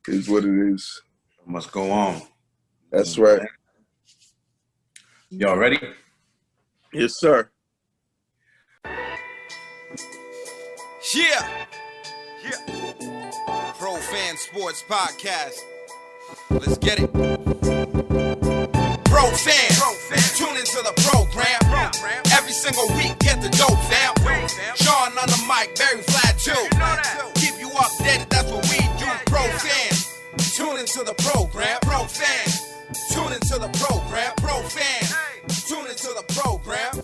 is what it is. Must go on. That's right. Y'all ready? Yes, sir. Yeah. Pro Fan Sports Podcast. Let's get it. Pro fans, tune into the program. Every single week, get the dope, fam. Sean on the mic, very flat too. Keep you updated, that's what we do. Pro fans, tune into the program. Pro fans, tune into the program. Pro fans, tune into the program.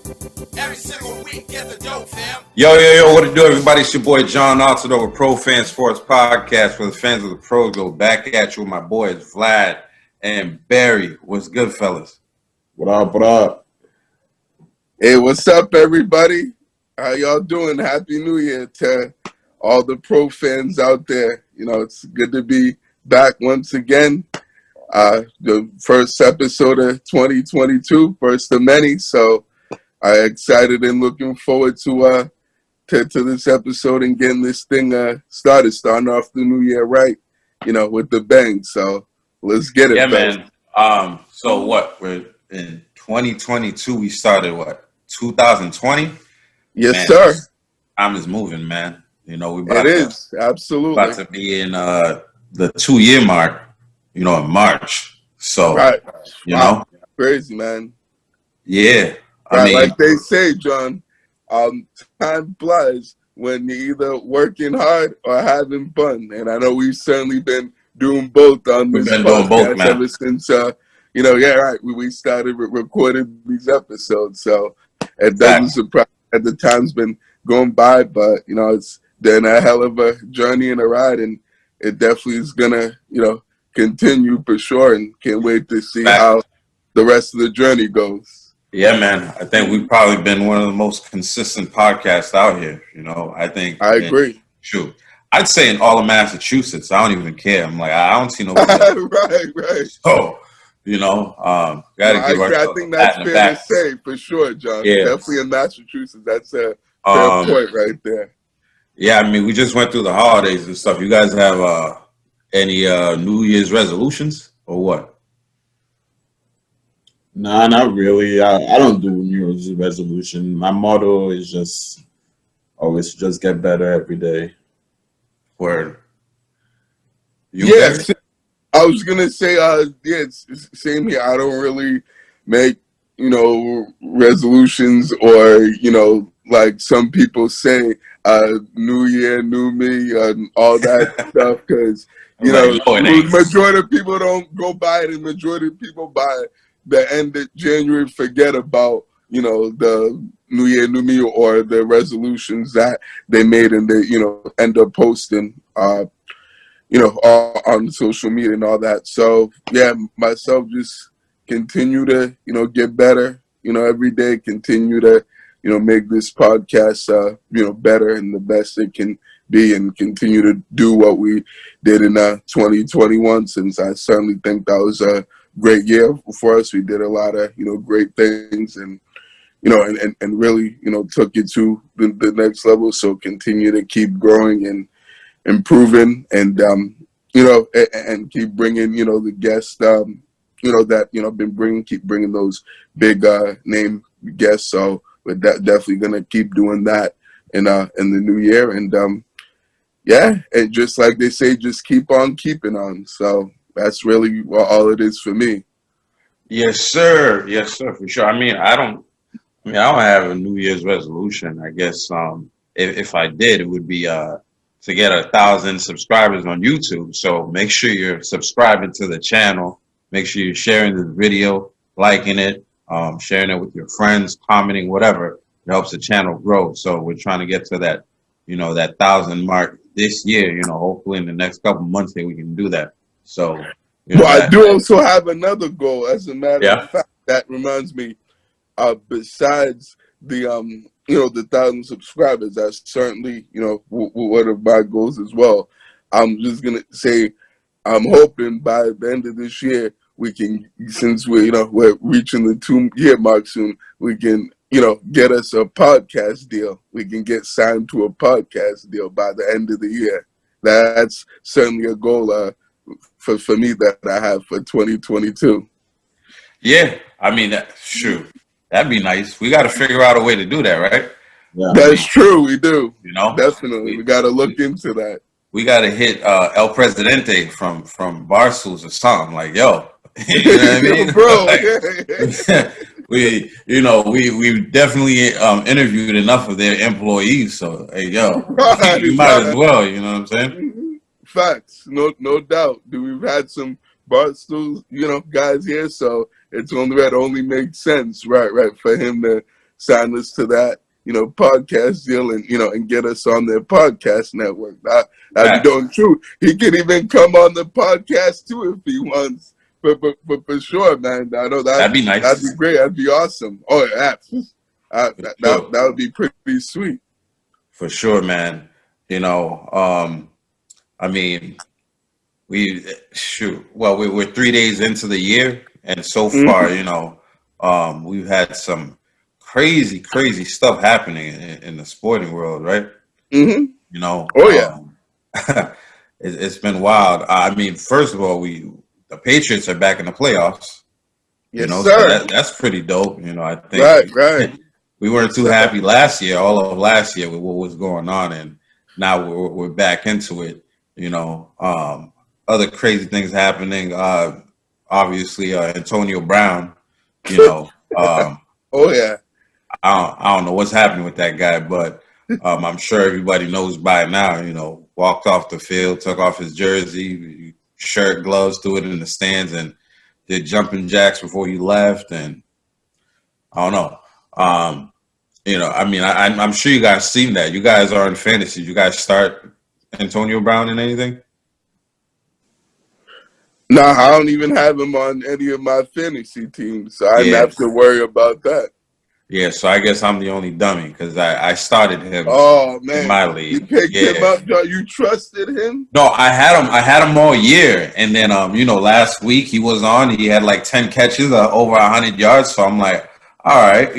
Every single week, get the dope, fam. Yo, what it do, everybody? It's your boy John Altidor with Pro Fan Sports Podcast, where the fans of the pros go back at you with my boys Vlad and Barry. What's good, fellas? What up? Hey, what's up, everybody? How y'all doing? Happy New Year to all the pro fans out there. You know, it's good to be back once again. The first episode of 2022, first of many. So I'm excited and looking forward to this episode and getting this thing starting off the new year right, you know, with the bang. So let's get it. Yeah, man. So what? We're in 2022. We started what? 2020. Yes, man, sir. Time is moving, man. You know, absolutely about to be in the 2-year mark. You know, in March. So right. You know, crazy, man. Yeah. Right, I mean, like they say, John, time flies when you're either working hard or having fun. And I know we've certainly been doing both on this podcast ever since, we started recording these episodes. So it doesn't surprise that the time's been going by, but, you know, it's been a hell of a journey and a ride, and it definitely is going to, you know, continue for sure, and can't wait to see how the rest of the journey goes. Yeah, man. I think we've probably been one of the most consistent podcasts out here. You know, I agree. Shoot, I'd say in all of Massachusetts. I don't even care. I'm like, I don't see no. right. So, you know, I think that's fair to say for sure, John. Yeah. Definitely in Massachusetts. That's a fair point right there. Yeah, I mean, we just went through the holidays and stuff. You guys have any New Year's resolutions or what? Nah, not really. I don't do New Year's resolution. My motto is just always just get better every day. Word. Yes, I was gonna say, it's same here. I don't really make, you know, resolutions or, you know, like some people say, New Year, new me, and all that stuff, because you know, the majority of people don't go by it, and the majority of people by the end of January forget about, you know, the New Year, new me, or the resolutions that they made, and they, you know, end up posting, you know, on social media and all that. So yeah, myself just continue to, you know, get better, you know, every day, continue to, you know, make this podcast, you know, better and the best it can be, and continue to do what we did in 2021, since I certainly think that was a great year for us. We did a lot of, you know, great things, and, you know, and really, you know, took it to the next level. So continue to keep growing and improving, and, you know, and keep bringing, you know, the guests, you know, that, you know, keep bringing those big name guests. So we're definitely going to keep doing that in the new year. And, and just like they say, just keep on keeping on. So that's really all it is for me. Yes, sir. Yes, sir, for sure. I mean, I don't have a New Year's resolution. I guess if I did, it would be to get 1,000 subscribers on YouTube. So make sure you're subscribing to the channel. Make sure you're sharing this video, liking it, sharing it with your friends, commenting, whatever. It helps the channel grow. So we're trying to get to that, you know, that 1,000 mark this year. You know, hopefully in the next couple months here we can do that. So, you know, I do also have another goal. As a matter of fact, that reminds me. Besides the you know, the 1,000 subscribers, that's certainly, you know, one of my goals as well. I'm just gonna say, I'm hoping by the end of this year we can, since we're reaching the 2-year mark soon, we can, you know, get us a podcast deal. We can get signed to a podcast deal by the end of the year. That's certainly a goal for me that I have for 2022. Yeah, I mean, shoot, that'd be nice. We got to figure out a way to do that, right? Yeah. That's true. We do. You know, Definitely. We got to look into that. we got to hit El Presidente from Barstools or something. Like, yo, you know what I mean? Bro. Like, we definitely interviewed enough of their employees. So, hey, yo, Right, you might right. as well. You know what I'm saying? Facts, no doubt. We've had some Barstool, guys here, so it's only makes sense, right, for him to sign us to that, podcast deal and get us on their podcast network. That'd be doing true. He can even come on the podcast too if he wants. But for sure, man. I know That'd be nice. That'd be great. That'd be awesome. Oh yeah, that would be pretty sweet. For sure, man. I mean, we're 3 days into the year, and so far, we've had some crazy stuff happening in the sporting world, right? Mm-hmm. Oh yeah. It's been wild. I mean, first of all, the Patriots are back in the playoffs. Yes, So sir. that's pretty dope. I think right. We weren't too happy all of last year with what was going on, and now we're back into it. Other crazy things happening. Obviously, Antonio Brown. Oh yeah. I don't know what's happening with that guy, but I'm sure everybody knows by now. Walked off the field, took off his jersey, shirt, gloves, threw it in the stands, and did jumping jacks before he left. And I don't know. I mean, I'm sure you guys seen that. You guys are in fantasy. You guys start Antonio Brown in anything? No, I don't even have him on any of my fantasy teams, so I didn't have to worry about that. Yeah, so I guess I'm the only dummy because I started him. Oh man, in my league. You picked him up. You trusted him? No, I had him all year, and then last week he was on. He had like 10 catches, over 100 yards. So I'm like, all right,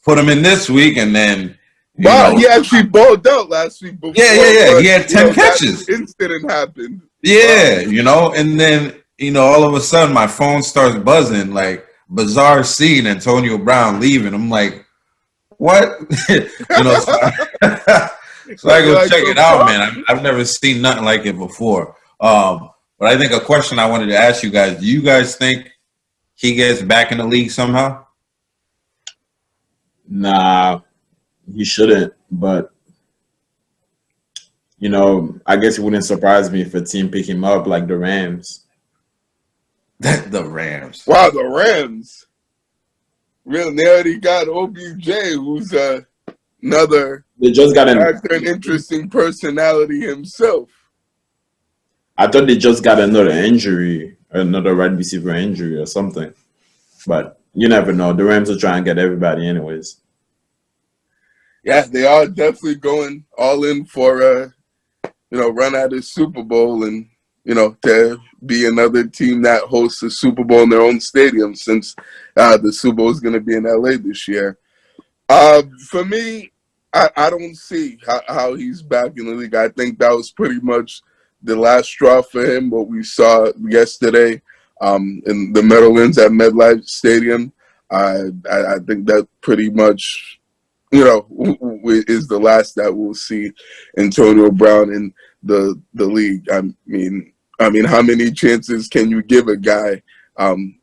put him in this week, and then. Wow, he actually balled out last week. Before, yeah. He had 10 catches. That incident happened. Yeah, wow. And then all of a sudden my phone starts buzzing like. Bizarre scene, Antonio Brown leaving. I'm like, what? So I go check it out, man. I've never seen nothing like it before. But I think a question I wanted to ask you guys: do you guys think he gets back in the league somehow? Nah, he shouldn't. But I guess it wouldn't surprise me if a team pick him up like the Rams. The Rams. Wow, the Rams. Really, they already got OBJ, who's another. They just got an interesting personality himself. I thought they just got another injury, another wide receiver injury or something. But you never know. The Rams are trying to get everybody, anyways. Yeah, they are definitely going all in for run at the Super Bowl and. To be another team that hosts a Super Bowl in their own stadium since the Super Bowl is going to be in LA this year. For me, I don't see how he's back in the league. I think that was pretty much the last straw for him, what we saw yesterday in the Meadowlands at MetLife Stadium. I think that pretty much, is the last that we'll see Antonio Brown in the league. I mean, how many chances can you give a guy, and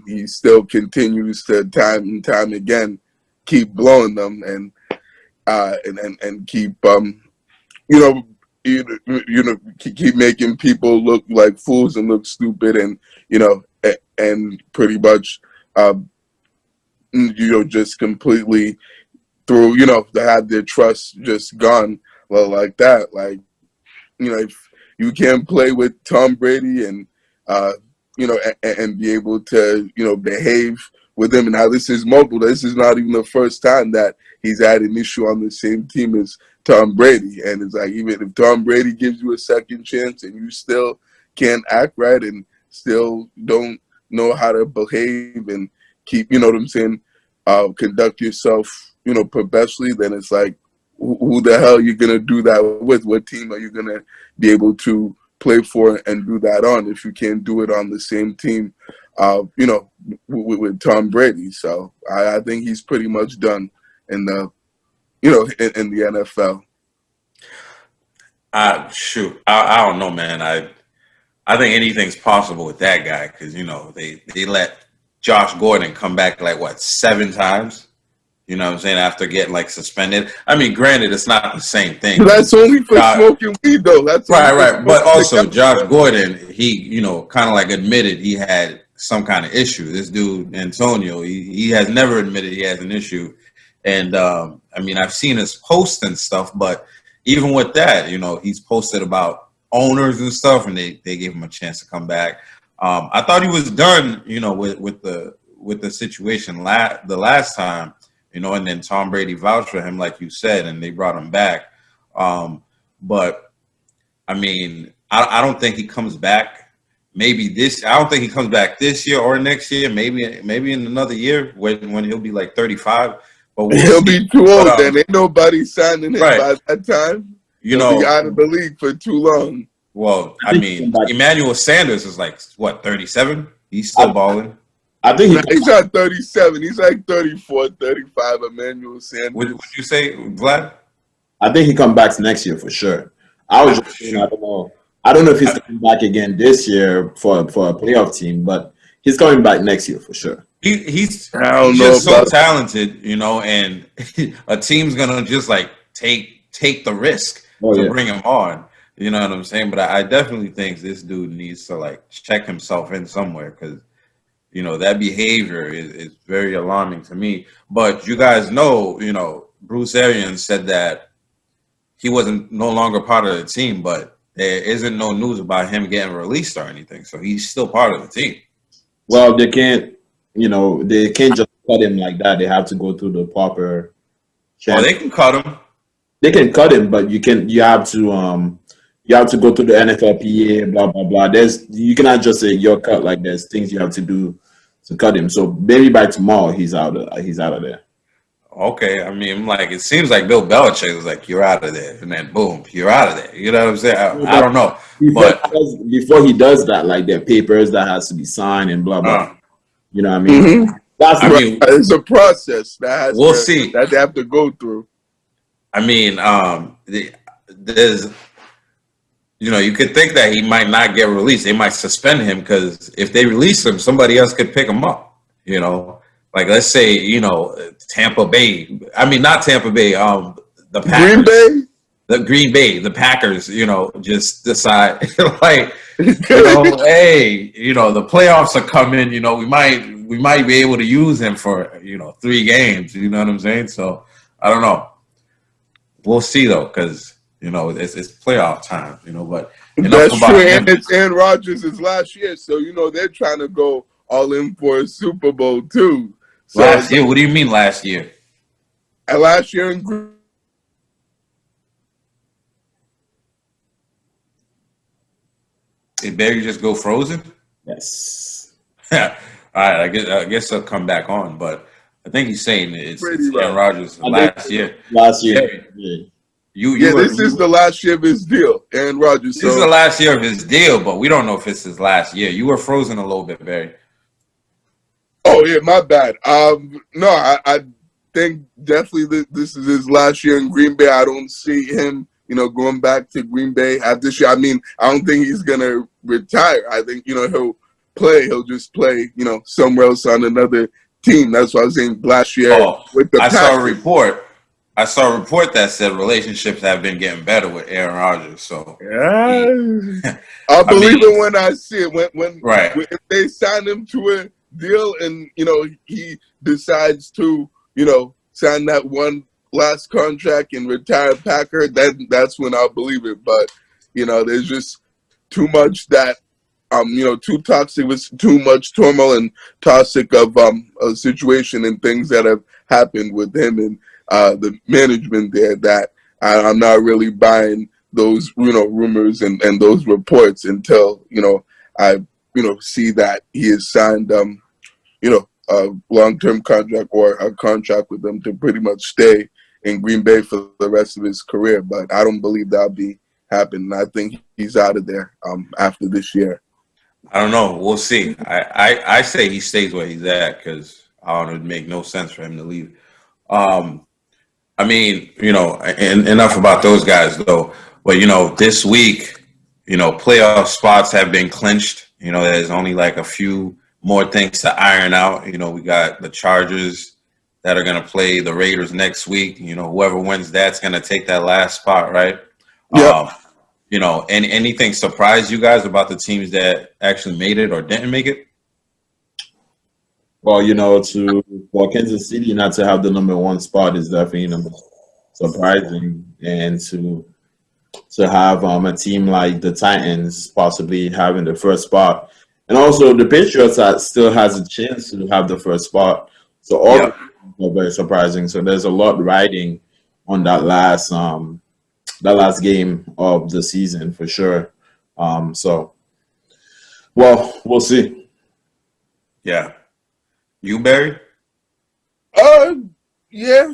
he still continues to time and time again keep blowing them and keep keep making people look like fools and look stupid and and pretty much just completely through to have their trust just gone like that, like if you can't play with Tom Brady and and be able to behave with him. And now this is mobile. This is not even the first time that he's had an issue on the same team as Tom Brady. And it's like, even if Tom Brady gives you a second chance and you still can't act right and still don't know how to behave and keep, conduct yourself, professionally, then it's like, who the hell are you going to do that with? What team are you going to be able to play for and do that on if you can't do it on the same team, you know, with Tom Brady. So I think he's pretty much done in the, you know, in the NFL. I don't know, man. I think anything's possible with that guy because, you know, they let Josh Gordon come back like, what, 7 times? You know what I'm saying? After getting, like, suspended. I mean, granted, it's not the same thing. That's only for smoking weed, though. That's right. But also, Josh Gordon, he, you know, kind of, like, admitted he had some kind of issue. This dude, Antonio, he has never admitted he has an issue. And, I mean, I've seen his posts and stuff, but even with that, you know, he's posted about owners and stuff, and they gave him a chance to come back. I thought he was done, you know, with the situation the last time, you know, and then Tom Brady vouched for him, like you said, and they brought him back. But I mean, I don't think he comes back. I don't think he comes back this year or next year. Maybe in another year when he'll be like 35. But he'll be too old then. Ain't nobody signing him by that time. You he'll know, be out of the league for too long. Well, I mean, Emmanuel Sanders is like, what, 37? He's still balling. I think he's not 37. He's like 34, 35, Emmanuel Sanders. Would you say, Vlad? I think he comes back next year for sure. I was just saying, I don't know. I don't know if he's coming back again this year for a playoff team, but he's coming back next year for sure. He's just so talented, you know, and a team's gonna just like take the risk to bring him on. You know what I'm saying? But I definitely think this dude needs to like check himself in somewhere because, you know, that behavior is very alarming to me. But you guys know, you know, Bruce Arians said that he wasn't no longer part of the team, but there isn't no news about him getting released or anything. So he's still part of the team. Well, they can't just cut him like that. They have to go through the proper channel. Oh, they can cut him. They can cut him, but you have to go through the NFLPA, blah blah blah. You cannot just say you're cut. Like there's things you have to do to cut him. So maybe by tomorrow he's out of there. Okay, I mean, like it seems like Bill Belichick was like, "You're out of there," and then boom, you're out of there. You know what I'm saying? I don't know, before he does that, like there are papers that has to be signed and blah blah. You know what I mean? Mm-hmm. It's a process that that they have to go through. I mean, there's, you know, you could think that he might not get released. They might suspend him because if they release him, somebody else could pick him up. You know, like let's say, you know, Tampa Bay. I mean, not Tampa Bay. The Packers. Green Bay, the Packers. You know, just decide like, you know, hey, you know, the playoffs are coming. You know, we might be able to use him for, you know, 3 games. You know what I'm saying? So I don't know. We'll see though, because you know it's playoff time. You know, but that's true. And it's Aaron Rodgers' last year, so you know they're trying to go all in for a Super Bowl too. So, last year? What do you mean last year? Last year in Did Barry just go frozen? Yes. All right, I guess I'll come back on, but I think he's saying it's Aaron Rodgers last year. Last year. Yeah. This is the last year of his deal, Aaron Rodgers. This is the last year of his deal, but we don't know if it's his last year. You were frozen a little bit, Barry. Oh yeah, my bad. No, I think definitely this is his last year in Green Bay. I don't see him, you know, going back to Green Bay after this year. I mean, I don't think he's gonna retire. I think, you know, he'll just play, you know, somewhere else on another team. That's what I was saying last year with the Packers. I saw a report that said relationships have been getting better with Aaron Rodgers. So yeah, I'll believe it when I see it. When if they sign him to a deal and, you know, he decides to, you know, sign that one last contract and retire Packer, that's when I'll believe it. But, you know, there's just too much that you know, too toxic with too much turmoil and toxic of a situation and things that have happened with him and the management there that I'm not really buying those, you know, rumors and those reports until, you know, I, you know, see that he has signed, you know, a long-term contract or a contract with them to pretty much stay in Green Bay for the rest of his career. But I don't believe that'll be happen. I think he's out of there after this year. I don't know. We'll see. I say he stays where he's at because I don't know, it'd make no sense for him to leave. I mean, and enough about those guys though. But this week, playoff spots have been clinched. There's only like a few more things to iron out. We got the Chargers that are going to play the Raiders next week. Whoever wins that's going to take that last spot, right? Yep. And anything surprised you guys about the teams that actually made it or didn't make it? Well, for Kansas City not to have the number one spot is definitely surprising, and to have a team like the Titans possibly having the first spot, and also the Patriots still has a chance to have the first spot. So all of them are very surprising. So there's a lot riding on that last game of the season for sure. So, well, we'll see. Yeah. You, Barry? Yeah,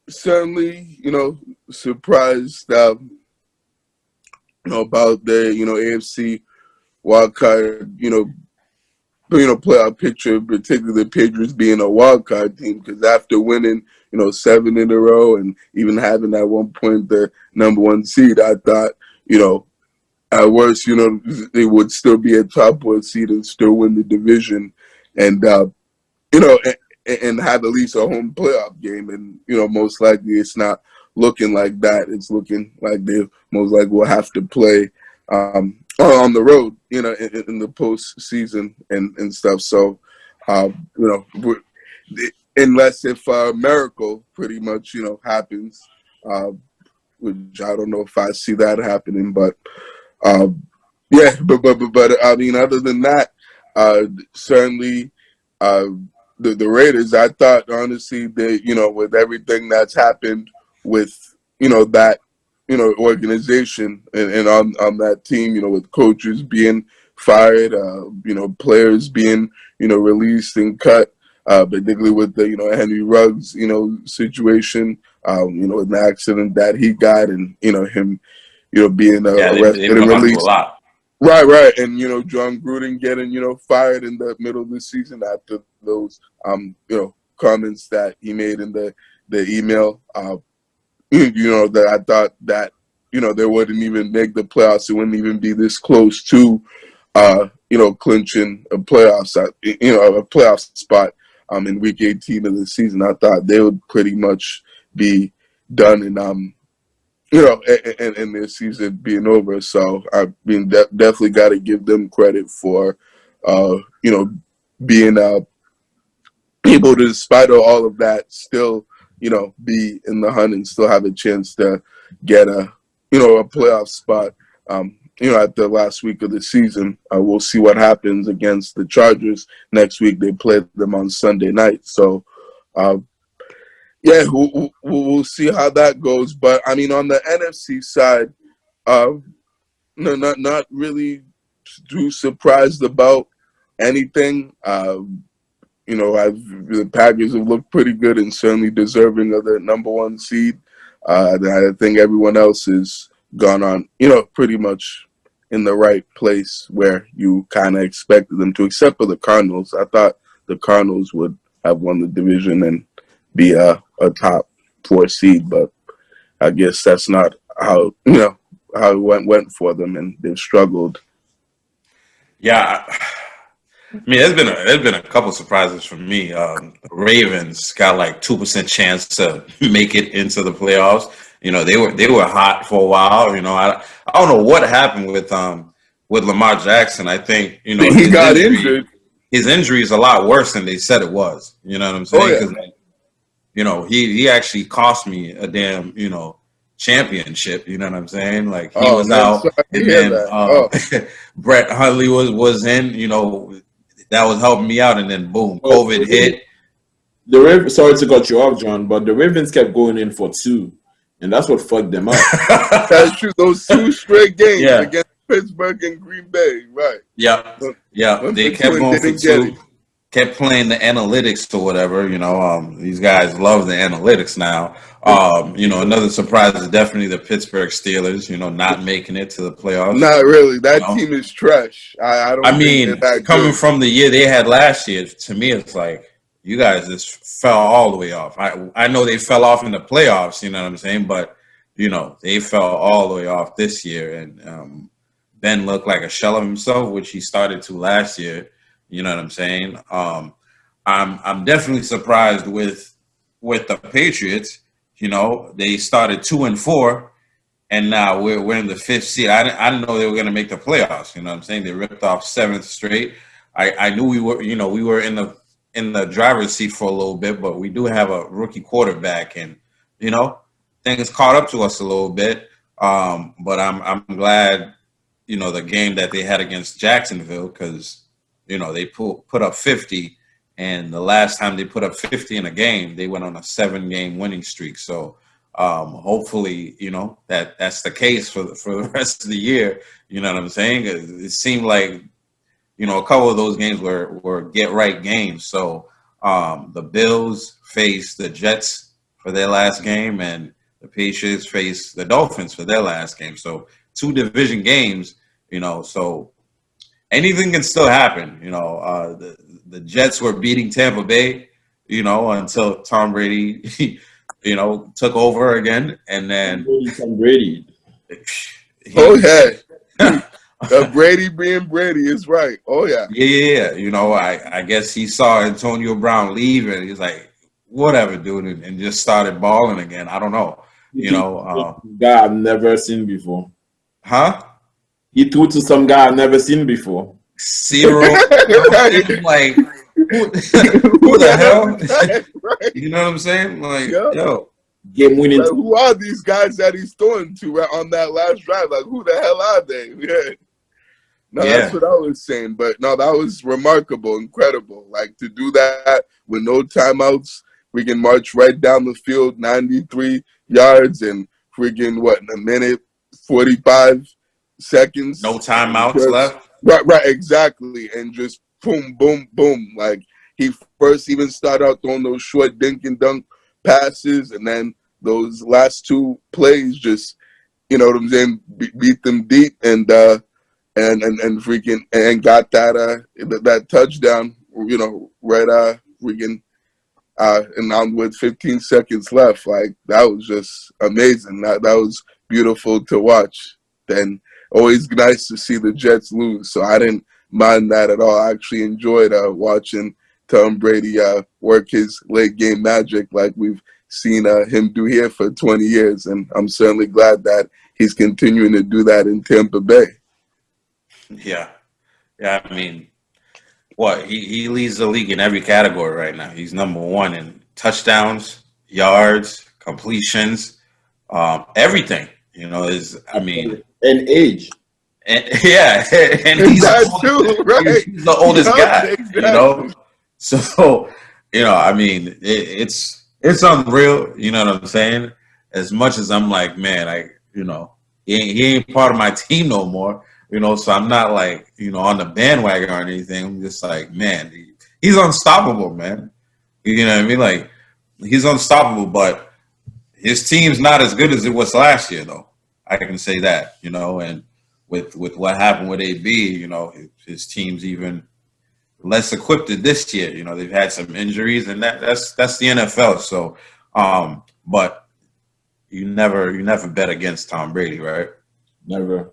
certainly, surprised, about the, AFC wildcard, playoff picture, particularly the Patriots being a wildcard team, because after winning, 7 in a row and even having at one point the number one seed, I thought, at worst, they would still be a top 4 seed and still win the division. And, and have at least a home playoff game. And, most likely it's not looking like that. It's looking like they most likely will have to play on the road, in the postseason and stuff. So, unless if a miracle pretty much, happens, which I don't know if I see that happening, but yeah, but I mean, other than that, certainly, the Raiders, I thought, honestly, they, with everything that's happened with, that, organization and on that team, with coaches being fired, players being, released and cut, particularly with the, Henry Ruggs, situation, with the accident that he got and, him, being arrested and released. Right. And, John Gruden getting, fired in the middle of the season after those, comments that he made in the email, that I thought that, they wouldn't even make the playoffs. It wouldn't even be this close to, clinching a playoff spot, in week 18 of the season. I thought they would pretty much be done and, and their season being over. So I mean, definitely got to give them credit for, being able to, despite all of that, still, be in the hunt and still have a chance to get a playoff spot, at the last week of the season. We'll see what happens against the Chargers next week. They play them on Sunday night. So, yeah, we'll see how that goes. But I mean, on the NFC side, not really too surprised about anything. The Packers have looked pretty good and certainly deserving of the number one seed. I think everyone else has gone on, pretty much in the right place where you kind of expected them to, except for the Cardinals. I thought the Cardinals would have won the division and be a top 4 seed, but I guess that's not how how it went for them, and they've struggled. Yeah, I mean, there's been a couple surprises for me. Ravens got like 2% chance to make it into the playoffs. They were hot for a while. I don't know what happened with Lamar Jackson. I think he got injured. His injury is a lot worse than they said it was. You know what I'm saying? Oh, yeah. He actually cost me a damn, championship. You know what I'm saying? Like, he was out, and then Brett Hundley was in. That was helping me out, and then boom, COVID hit. Sorry to cut you off, John, but the Ravens kept going in for 2, and that's what fucked them up. That's true. Those 2 straight games against Pittsburgh and Green Bay, right? Yeah. They kept going for 2. Kept playing the analytics or whatever. These guys love the analytics now. Another surprise is definitely the Pittsburgh Steelers, not making it to the playoffs. Not really. You That know, team is trash. I I don't think they're mean, that coming good. from the year they had last year, to me, it's like you guys just fell all the way off. I know they fell off in the playoffs, you know what I'm saying, but they fell all the way off this year, and Ben looked like a shell of himself, which he started to last year. You know what I'm saying? I'm definitely surprised with the Patriots. They started 2-4, and now we're in the fifth seed. I didn't know they were going to make the playoffs. You know what I'm saying? They ripped off seventh straight. I knew we were in the driver's seat for a little bit, but we do have a rookie quarterback, and things caught up to us a little bit. But I'm glad the game that they had against Jacksonville, because they put up 50. And the last time they put up 50 in a game, they went on a 7-game winning streak. So hopefully, that's the case for the rest of the year. You know what I'm saying? It seemed like, a couple of those games were get right games. So the Bills faced the Jets for their last game, and the Patriots faced the Dolphins for their last game. So 2 division games, so anything can still happen. The Jets were beating Tampa Bay, until Tom Brady, took over again, and then Tom Brady. Oh yeah, Brady being Brady is right. Oh yeah. Yeah. I guess he saw Antonio Brown leave, and he's like, whatever, dude, and just started balling again. I don't know. Guy I've never seen before. Huh? He threw to some guy I've never seen before. 0. Like, who the hell? Right. You know what I'm saying? Like, Yeah. yo. Game winning. Like, who are these guys that he's throwing to on that last drive? Like, who the hell are they? Yeah. No, Yeah. that's what I was saying. But no, that was remarkable, incredible. Like, to do that with no timeouts, we can march right down the field, 93 yards, and freaking, in a minute, 45 seconds. No timeouts left. Right, exactly. And just boom, boom, boom. Like, he first even started out throwing those short dink and dunk passes, and then those last 2 plays just, you know what I'm saying, beat them deep, and freaking, and got that touchdown, right, freaking, and now with 15 seconds left. Like, that was just amazing. That was beautiful to watch. Then always nice to see the Jets lose, so I didn't mind that at all. I actually enjoyed watching Tom Brady work his late game magic like we've seen him do here for 20 years, and I'm certainly glad that he's continuing to do that in Tampa Bay. Yeah. I mean, he leads the league in every category right now. He's number 1 in touchdowns, yards, completions, everything. And age. And he's that too, right? He's the oldest guy. Exactly. So it's unreal. You know what I'm saying? As much as I'm like, man, he ain't part of my team no more. So I'm not like, on the bandwagon or anything. I'm just like, man, he's unstoppable, man. You know what I mean? Like, he's unstoppable, but his team's not as good as it was last year, though. I can say that, and with what happened with AB, his team's even less equipped this year. They've had some injuries, and that's the NFL. So, but you never bet against Tom Brady, right? Never.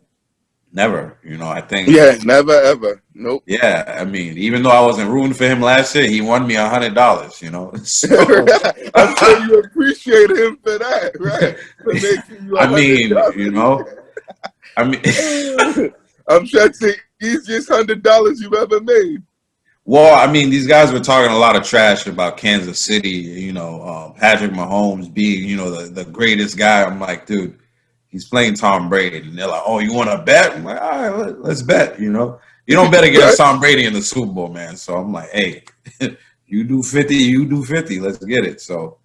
I think. Yeah, never ever. Nope. Yeah, I mean, even though I wasn't rooting for him last year, he won me $100. So, I'm sure you appreciate him for that, right? For making you I'm sure it's the easiest $100 you've ever made. Well, I mean, these guys were talking a lot of trash about Kansas City. Patrick Mahomes being, the greatest guy. I'm like, dude, he's playing Tom Brady, and they're like, "Oh, you want to bet?" I'm like, "All right, let's bet." You don't bet against Tom Brady in the Super Bowl, man. So I'm like, "Hey, you do 50, you do 50. Let's get it." So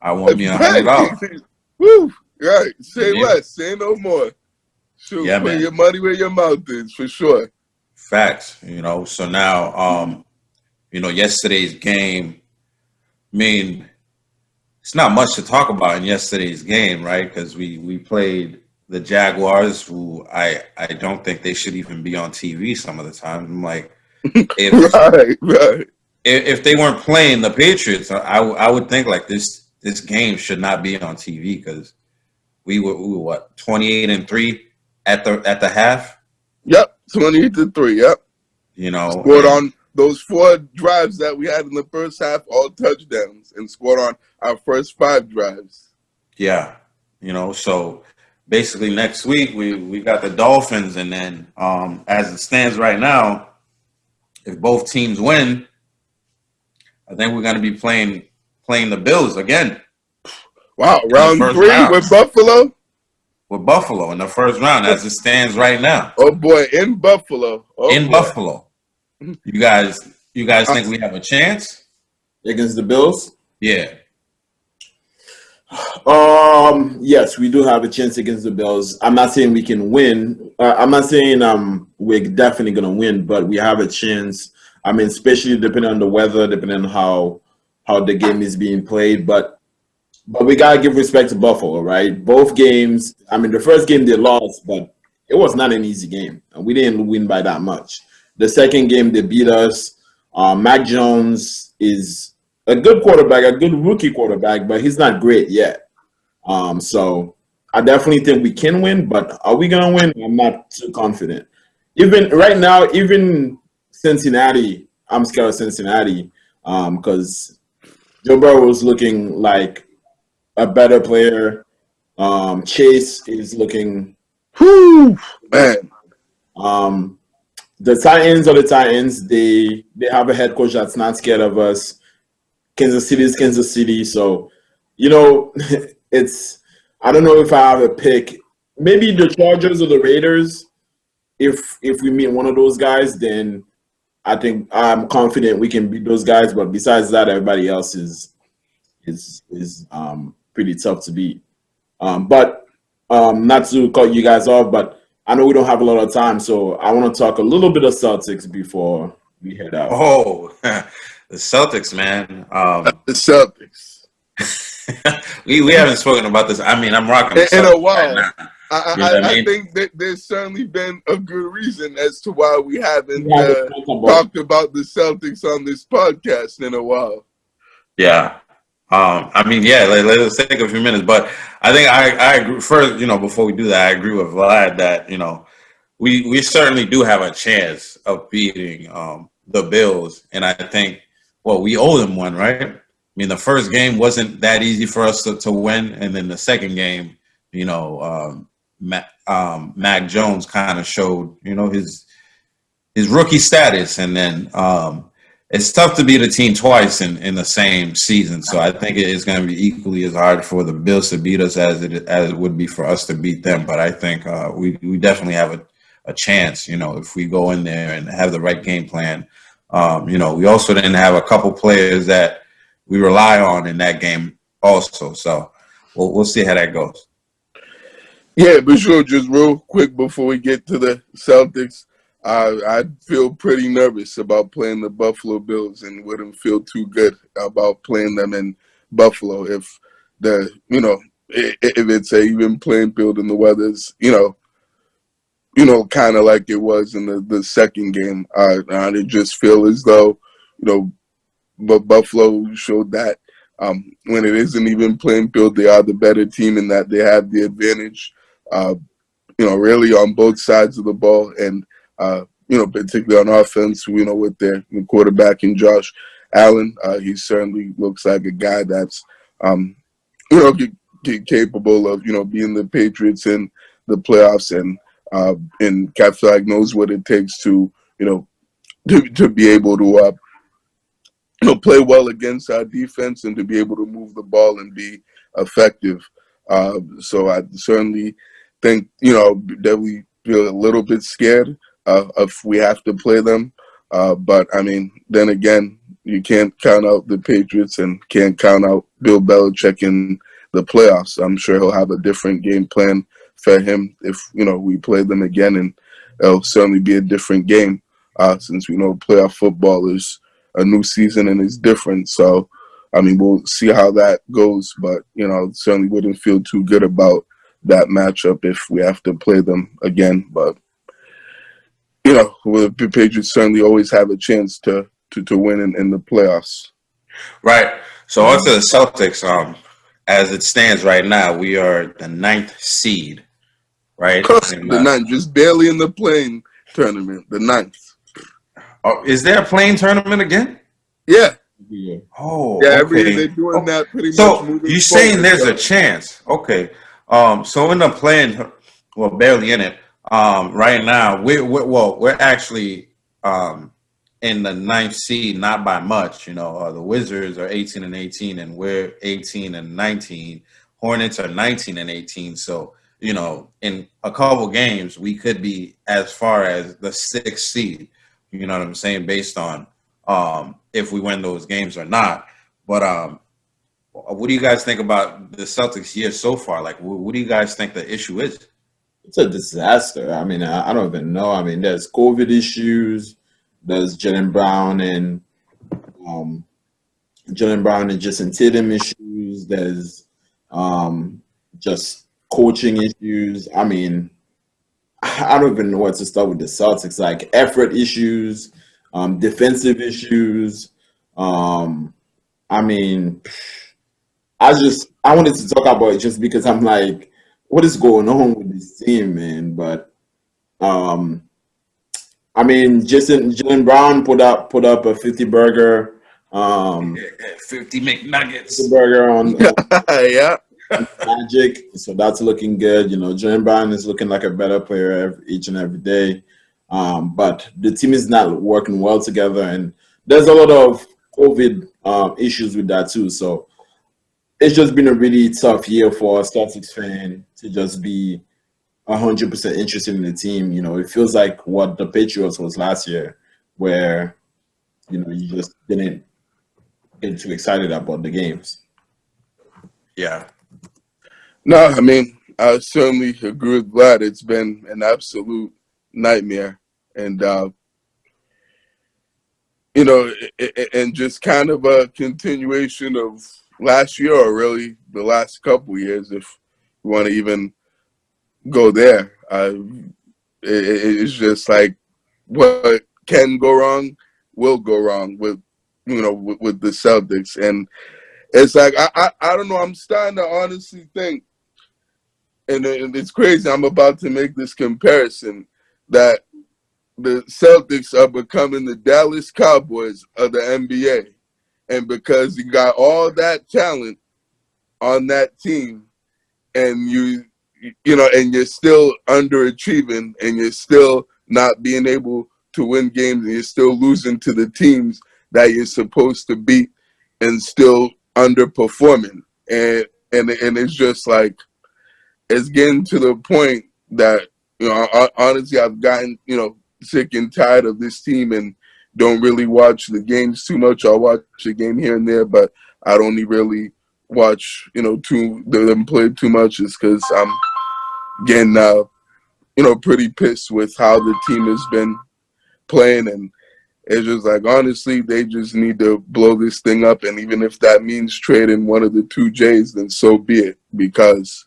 I won me $100. Woo! Right. Say less. Say no more. Shoot, Yeah, put man. your money where your mouth is, for sure. Facts. So now, yesterday's game. I mean, it's not much to talk about in yesterday's game, right? Because we played the Jaguars, who I don't think they should even be on TV some of the time. I'm like, if Right. if they weren't playing the Patriots, I would think like this game should not be on TV because we were what 28-3 at the half. Yep, 28-3. Yep, You know, scored and on those 4 drives that we had in the first half, all touchdowns, and scored on our first 5 drives. yeah, so basically next week we got the Dolphins, and then as it stands right now, if both teams win, I think we're going to be playing the Bills again. Wow, In the round first 3 round. with Buffalo. With Buffalo in the first round, as it stands right now. Oh boy, in Buffalo. Oh, In boy. Buffalo, you guys think we have a chance against the Bills? Yeah. Yes, we do have a chance against the Bills. I'm not saying we can win. I'm not saying we're definitely gonna win, but we have a chance. I mean, especially depending on the weather, depending on how the game is being played. But we gotta give respect to Buffalo, right? Both games. I mean, the first game they lost, but it was not an easy game, and we didn't win by that much. The second game they beat us. Mac Jones is a good quarterback, a good rookie quarterback, but he's not great yet. So I definitely think we can win, but are we gonna win? I'm not too confident. Even right now, even Cincinnati, I'm scared of Cincinnati because Joe Burrow is looking like a better player. Chase is looking. Whew, man. The Titans are the Titans. They have a head coach that's not scared of us. Kansas City is Kansas City. So, it's I don't know if I have a pick. Maybe the Chargers or the Raiders. If we meet one of those guys, then I think I'm confident we can beat those guys. But besides that, everybody else is pretty tough to beat. But not to cut you guys off, but I know we don't have a lot of time, so I want to talk a little bit of Celtics before we head out. Oh, the Celtics, man. The Celtics. we haven't spoken about this. I mean, I'm rocking the In a Celtics while. right now. I think that there's certainly been a good reason as to why we haven't talked about the Celtics on this podcast in a while. Yeah. I mean, yeah, let's take a few minutes, but I think I agree. First, before we do that, I agree with Vlad that, we certainly do have a chance of beating the Bills. And I think, we owe them one, right? I mean, the first game wasn't that easy for us to win. And then the second game, Mac Jones kind of showed, his rookie status. And then it's tough to beat a team twice in the same season. So I think it is going to be equally as hard for the Bills to beat us as it would be for us to beat them. But I think we definitely have a chance, if we go in there and have the right game plan. We also didn't have a couple players that we rely on in that game also. So we'll see how that goes. Yeah, but sure, just real quick before we get to the Celtics, I feel pretty nervous about playing the Buffalo Bills and wouldn't feel too good about playing them in Buffalo if if it's a even playing field and the weather's, kind of like it was in the second game. I just feel as though, but Buffalo showed that when it isn't even playing field, they are the better team in that they have the advantage, really on both sides of the ball. And, particularly on offense, with their quarterback and Josh Allen, he certainly looks like a guy that's, capable of, being the Patriots in the playoffs and Capflag knows what it takes to, to be able to, play well against our defense and to be able to move the ball and be effective. So I certainly think, that we feel a little bit scared if we have to play them. But, I mean, then again, you can't count out the Patriots and can't count out Bill Belichick in the playoffs. I'm sure he'll have a different game plan for him if, we play them again. And it'll certainly be a different game since we know playoff football is a new season and it's different. So I mean, we'll see how that goes, but certainly wouldn't feel too good about that matchup if we have to play them again. But the Patriots certainly always have a chance to win in the playoffs. Right. So on to the Celtics. As it stands right now, we are the 9th seed. Right. The ninth, just barely in the playing tournament. The 9th. Oh, is there a playing tournament again? Yeah. Oh, yeah. okay. Every year they're doing that pretty much. So you're saying there's a chance? Okay. So in the playing, well, barely in it. Right now, we're actually in the 9th seed, not by much. The Wizards are 18-18, and we're 18-19. Hornets are 19-18. So in a couple games, we could be as far as the 6th seed. You know what I'm saying? Based on if we win those games or not. But what do you guys think about the Celtics year so far? Like, what do you guys think the issue is? It's a disaster. I mean, I don't even know. I mean, there's COVID issues. There's Jaylen Brown and Jason Tatum issues. There's just coaching issues. I mean, I don't even know what to start with the Celtics. Like effort issues, defensive issues. I mean, I wanted to talk about it just because I'm like, what is going on with this team, man? But I mean, Jaylen Brown put up a 50 burger, 50 McNuggets burger on yeah. Magic, so that's looking good. Jaylen Brown is looking like a better player each and every day. But the team is not working well together, and there's a lot of COVID issues with that too. So it's just been a really tough year for a Celtics fan to just be 100% interested in the team. It feels like what the Patriots was last year, where you just didn't get too excited about the games. Yeah. No, I mean, I certainly agree with Vlad. It's been an absolute nightmare. And, and just kind of a continuation of last year, or really the last couple years, if you want to even go there. It's just like what can go wrong will go wrong with the Celtics. And it's like, I don't know, I'm starting to honestly think, and it's crazy, I'm about to make this comparison, that the Celtics are becoming the Dallas Cowboys of the NBA. And because you got all that talent on that team, and and you're still underachieving, and you're still not being able to win games, and you're still losing to the teams that you're supposed to beat, and still underperforming. And it's just like, it's getting to the point that, honestly, I've gotten, sick and tired of this team, and don't really watch the games too much. I'll watch a game here and there, but I don't really watch, them play too much, is because I'm getting, pretty pissed with how the team has been playing. And it's just like, honestly, they just need to blow this thing up. And even if that means trading one of the two J's, then so be it, because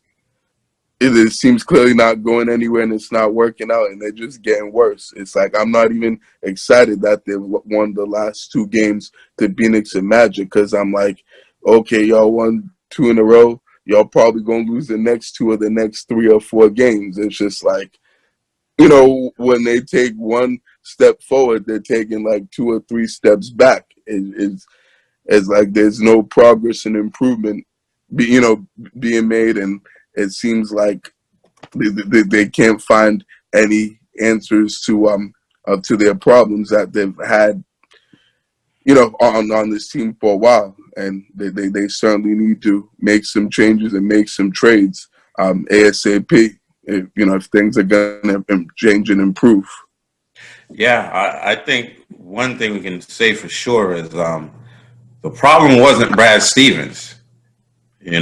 it seems clearly not going anywhere, and it's not working out, and they're just getting worse. It's like, I'm not even excited that they won the last two games to Phoenix and Magic, because I'm like, okay, y'all won 2 in a row. Y'all probably going to lose the next 2 of the next 3 or 4 games. It's just like, when they take one step forward, they're taking like 2 or 3 steps back. It's like there's no progress and improvement, being made, and it seems like they can't find any answers to their problems that they've had, on this team for a while. And they certainly need to make some changes and make some trades ASAP, if things are going to change and improve. Yeah, I think one thing we can say for sure is the problem wasn't Brad Stevens, being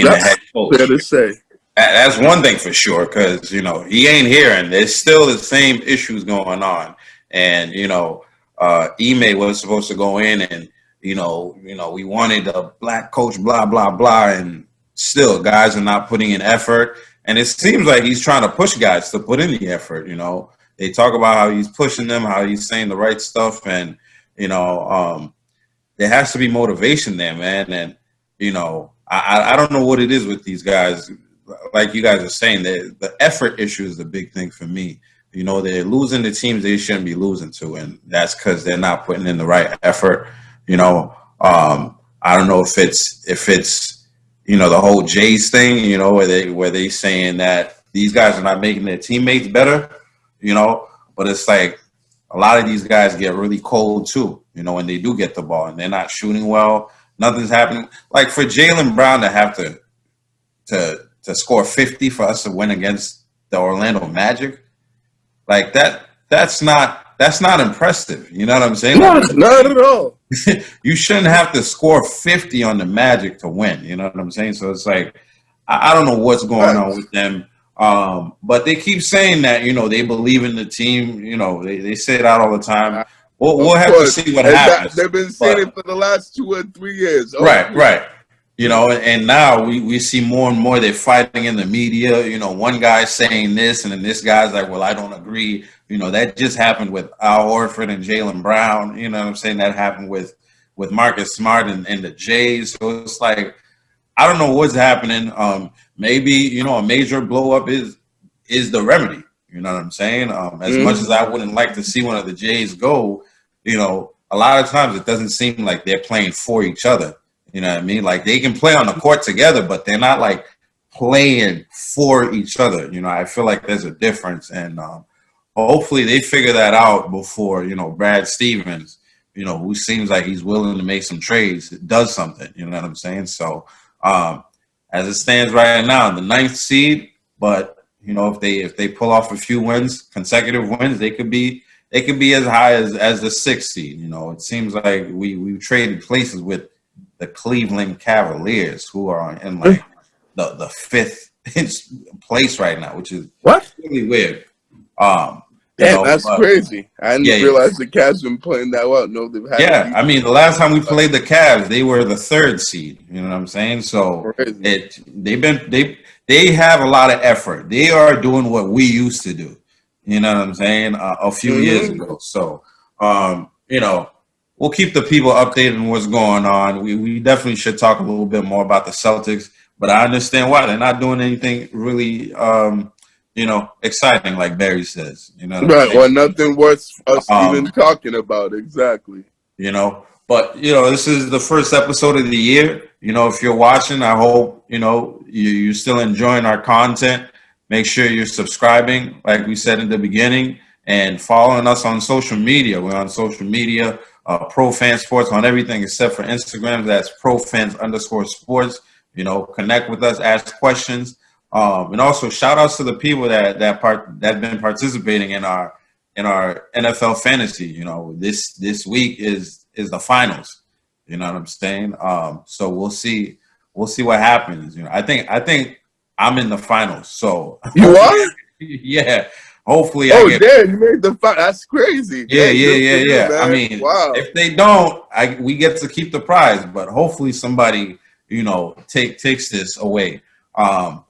the head coach. Fair to say. That's one thing for sure, because, he ain't here, and there's still the same issues going on. And, Ime was supposed to go in and, we wanted a black coach, blah, blah, blah. And still guys are not putting in effort. And it seems like he's trying to push guys to put in the effort. They talk about how he's pushing them, how he's saying the right stuff. And, there has to be motivation there, man. And, I don't know what it is with these guys. Like you guys are saying, the effort issue is the big thing for me. They're losing the teams they shouldn't be losing to, and that's because they're not putting in the right effort. I don't know if it's the whole Jays thing, where they saying that these guys are not making their teammates better, but it's like a lot of these guys get really cold too, when they do get the ball and they're not shooting well, nothing's happening. Like for Jaylen Brown to have to score 50 for us to win against the Orlando Magic, like that's not impressive. You know what I'm saying? Not at all. You shouldn't have to score 50 on the Magic to win. You know what I'm saying? So it's like, I don't know what's going on with them. But they keep saying that, they believe in the team. They say that all the time. We'll have to see what happens. They've been saying it for the last 2 or 3 years. Right. And now we see more and more they're fighting in the media. One guy's saying this, and then this guy's like, well, I don't agree. That just happened with Al Horford and Jaylen Brown. You know what I'm saying? That happened with Marcus Smart and the Jays. So it's like, I don't know what's happening. Maybe, a major blow up is the remedy. You know what I'm saying? As much as I wouldn't like to see one of the Jays go, a lot of times it doesn't seem like they're playing for each other. You know what I mean? Like they can play on the court together, but they're not like playing for each other. I feel like there's a difference, and hopefully they figure that out before, Brad Stevens, who seems like he's willing to make some trades, does something. You know what I'm saying? So as it stands right now, the 9th seed, but if they pull off a few consecutive wins, they could be as high as the 6th seed. It seems like we traded places with the Cleveland Cavaliers, who are in like the 5th place right now, which is really weird. That's crazy. I didn't realize the Cavs been playing that well. No, they've had. I mean, the last time we played the Cavs, they were the 3rd seed. You know what I'm saying? So they have a lot of effort. They are doing what we used to do. You know what I'm saying? A few years ago. So we'll keep the people updated on what's going on. We definitely should talk a little bit more about the Celtics, but I understand why they're not doing anything really. Exciting, like Barry says. Right, or nothing worth us even talking about. Exactly. But this is the first episode of the year. If you're watching, I hope you're still enjoying our content. Make sure you're subscribing, like we said in the beginning, and following us on social media. We're on social media, ProFan Sports on everything except for Instagram. That's ProFans_sports. Connect with us, ask questions. And also shout outs to the people that been participating in our NFL fantasy. This week is the finals. You know what I'm saying? So we'll see what happens. I think I'm in the finals. So you are? Yeah. Hopefully. Oh, damn! You made the final. That's crazy. Yeah. I mean, if they don't, we get to keep the prize. But hopefully somebody takes this away. But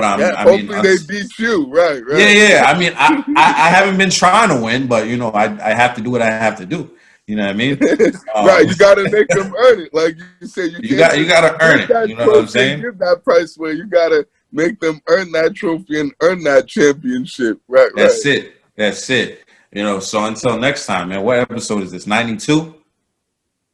hopefully they beat you, right? Yeah. I mean, I haven't been trying to win, but I have to do what I have to do. You know what I mean? Right. You got to make them earn it, like you said. You got to earn it. You know what I'm saying? Give that price where you got to make them earn that trophy and earn that championship. Right. That's it. So until next time, man. What episode is this? 92?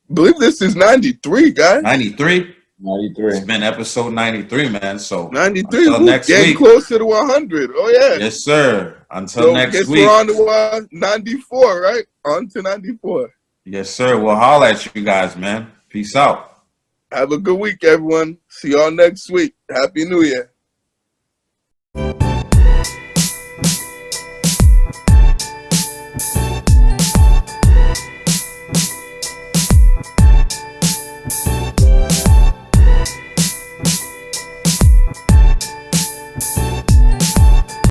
I believe this is 93, guys. 93. 93. It's been episode 93, man. So 93. Until next getting week. Closer to 100. Oh yeah. Yes, sir. Until next week. We're on to 94, right? On to 94. Yes, sir. We'll holler at you guys, man. Peace out. Have a good week, everyone. See y'all next week. Happy New Year.